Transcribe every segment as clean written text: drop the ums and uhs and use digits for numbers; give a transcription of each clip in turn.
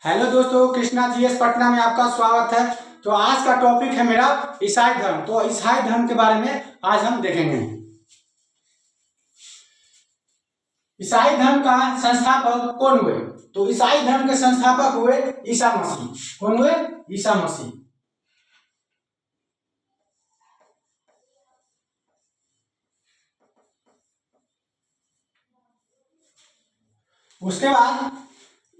Hello दोस्तों, Krishna GS Patna में आपका स्वागत है। तो आज का टॉपिक है मेरा ईसाई धर्म। तो ईसाई धर्म के बारे में आज हम देखेंगे। ईसाई धर्म का संस्थापक कौन हुए? तो ईसाई धर्म के संस्थापक हुए ईसा मसीह। कौन हुए? ईसा मसीह। उसके बाद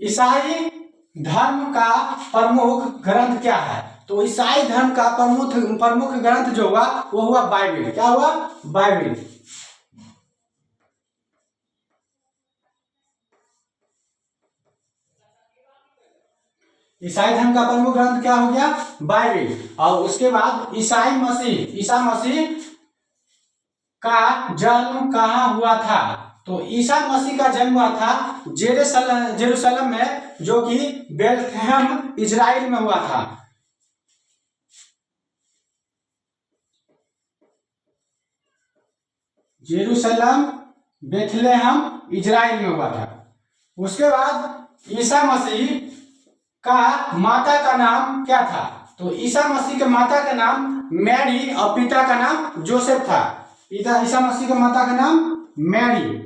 ईसाई धर्म का प्रमुख ग्रंथ क्या है? तो ईसाई धर्म का प्रमुख ग्रंथ जो हुआ वो हुआ बाइबिल। क्या हुआ? बाइबिल। ईसाई धर्म का प्रमुख ग्रंथ क्या हो गया? बाइबिल। और उसके बाद ईसा मसीह का जन्म कहाँ हुआ था? तो ईसा मसीह का जन्म हुआ था जेरूशलेम में, जो कि बेथलेहम इजराइल में हुआ था। जेरूशलेम बेथलेहम इजराइल में हुआ था। उसके बाद ईसा मसीह का माता का नाम क्या था? तो ईसा मसीह के माता का नाम मैरी और पिता का नाम जोसेफ था। ईसा मसीह के माता का नाम मैरी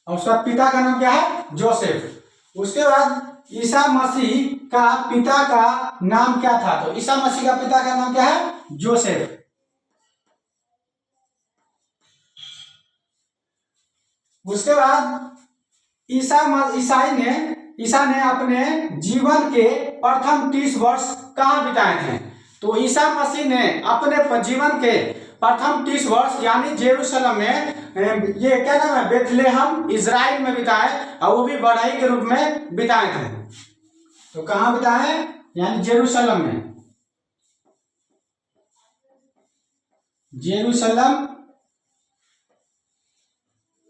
और उसका पिता का नाम क्या है? जोसेफ। उसके बाद ईसा मसीह का पिता का नाम क्या था? तो ईसा मसीह का पिता का नाम क्या है? जोसेफ। उसके बाद ईसा ने अपने जीवन के प्रथम 30 वर्ष कहाँ बिताए थे? तो ईसा मसीह ने अपने जीवन के प्रथम 30 वर्ष यानी जेरूशलेम में, ये क्या नाम है, बेथलेहम इजराइल में बिताए, और वो भी बढ़ई के रूप में बिताए थे। तो कहाँ बिताए? यानी जेरूशलेम में। Jerusalem,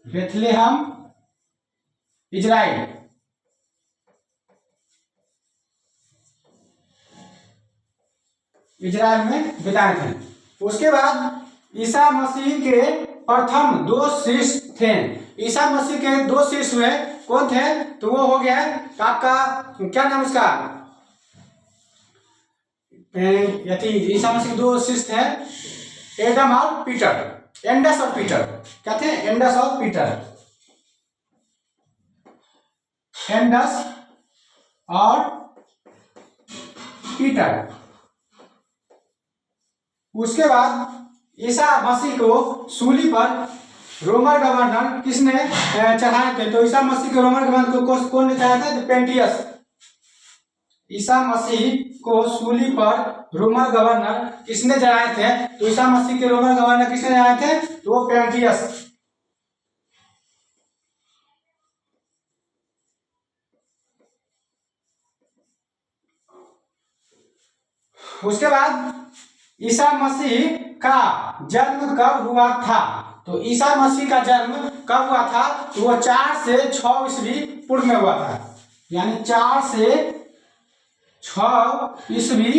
Bethlehem Israel. इजराइल में बिताए थे। उसके बाद ईसा मसीह के प्रथम 2 शिष्य थे। ईसा मसीह के 2 शिष्य हुए, कौन थे? तो वो हो गया आपका, क्या नाम उसका, ईसा मसीह के 2 शिष्य थे, एडम और पीटर। एंडस और पीटर। क्या थे? एंडस और पीटर। एंडस और पीटर। उसके बाद ईसा मसीह को सूली पर रोमन गवर्नर किसने चढ़ाए थे? तो ईसा मसीह के रोमन गवर्नर को कौन ने चढ़ाया था? पेंटियस। ईसा मसीह को सूली पर रोमन गवर्नर किसने चढ़ाए थे? तो ईसा मसीह के रोमन गवर्नर किसने चढ़ाए थे? तो वो पेंटियस। उसके बाद ईसा मसीह का जन्म कब हुआ था? तो ईसा मसीह का जन्म कब हुआ था? तो वो 4 से 6 ईस्वी पूर्व में हुआ था। यानी 4 से 6 ईस्वी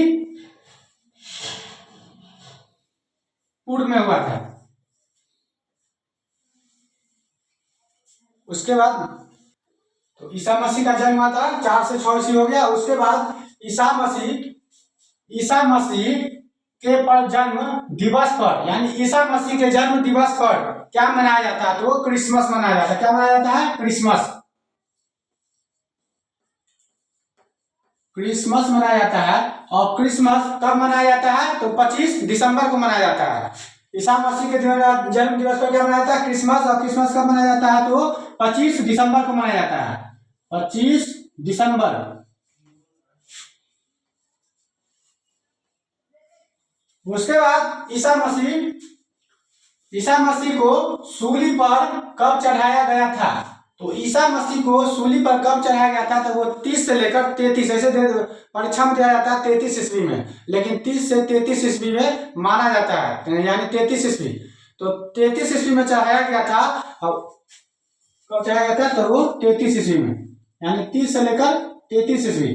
पूर्व में हुआ था। उसके बाद तो ईसा मसीह का जन्म हुआ था, 4 से 6 ईस्वी हो गया। उसके बाद ईसा मसीह के पर जन्म दिवस पर, यानी ईसा मसीह के जन्म दिवस पर क्या मनाया जाता है? तो वो क्रिसमस मनाया जाता है। क्या मनाया जाता है? क्रिसमस। क्रिसमस मनाया जाता है। और क्रिसमस कब मनाया जाता है? तो 25 दिसंबर को मनाया जाता है। ईसा मसीह के जन्म दिवस पर क्या मनाया जाता है? क्रिसमस। और क्रिसमस कब मनाया जाता है? तो 25 दिसंबर को मनाया जाता है। 25 दिसंबर। उसके बाद ईसा मसीह को सूली पर कब चढ़ाया गया था? तो ईसा मसीह को सूली पर कब चढ़ाया गया था? तो वो 30 से लेकर 33, ऐसे परीक्षा में दिया जाता है 33 ईस्वी में, लेकिन 30 से 33 ईस्वी में माना जाता है, यानी 33 ईस्वी। तो 33 ईस्वी में चढ़ाया गया था। कब चढ़ाया गया था? तो वो 33 ईस्वी में, यानी 30 से लेकर 33 ईस्वी।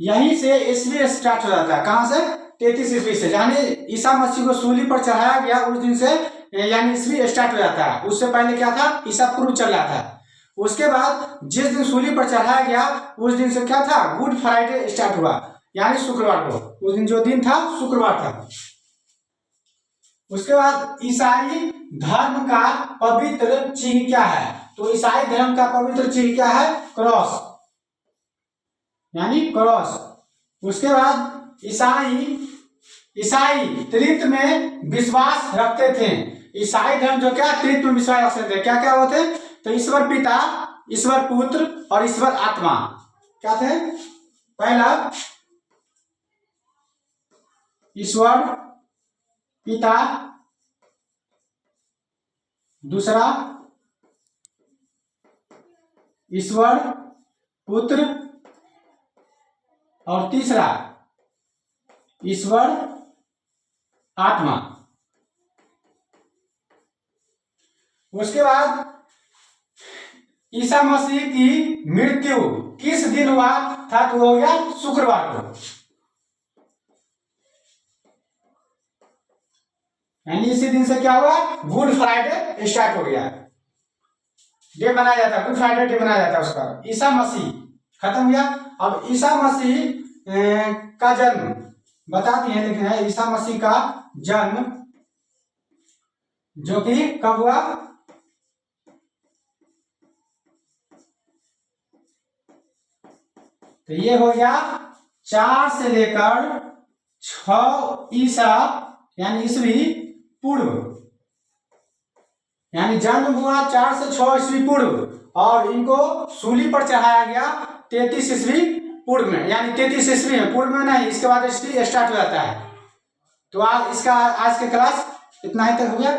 यहीं से ईस्वी स्टार्ट हो जाता है। कहां से? 33 ईस्वी से, यानी ईसा मसीह को सूली पर चढ़ाया गया उस दिन से, यानी ईस्वी स्टार्ट हो जाता है। उससे पहले क्या था? ईसा पूर्व चल रहा था। उसके बाद जिस दिन सूली पर चढ़ाया गया उस दिन से क्या था, गुड फ्राइडे स्टार्ट हुआ, यानी शुक्रवार को। उस दिन जो दिन था शुक्रवार था। उसके बाद ईसाई धर्म का पवित्र चिन्ह क्या है, तो ईसाई धर्म का पवित्र चिन्ह क्या है, क्रॉस, यानी क्रॉस। उसके बाद ईसाई त्रित्व में विश्वास रखते थे। ईसाई धर्म जो क्या त्रित्व में विश्वास रखते थे, क्या क्या होते, तो ईश्वर पिता, ईश्वर पुत्र और ईश्वर आत्मा। क्या थे, पहला ईश्वर पिता, दूसरा ईश्वर पुत्र और तीसरा ईश्वर आत्मा। उसके बाद ईसा मसीह की मृत्यु किस दिन हुआ था, तो हो गया शुक्रवार को, यानी इसी दिन से क्या हुआ, गुड फ्राइडे स्टार्ट हो गया, डे मनाया जाता है, गुड फ्राइडे डे मनाया जाता है उसका। ईसा मसीह खत्म हुआ। अब ईसा मसीह का जन्म बताती है, लेकिन है ईसा मसीह का जन्म जो कि कब हुआ, तो ये हो गया 4 से लेकर 6 ईसा यानी ईस्वी पूर्व, यानी जन्म हुआ 4 से 6 ईस्वी पूर्व, और इनको सूली पर चढ़ाया गया 33 ईस्वी पूर्व में, यानी 33 ईस्वी में, पूर्व में नहीं, इसके बाद ईस्वी स्टार्ट हो जाता है। तो आज इसका आज के क्लास इतना ही तक हो गया।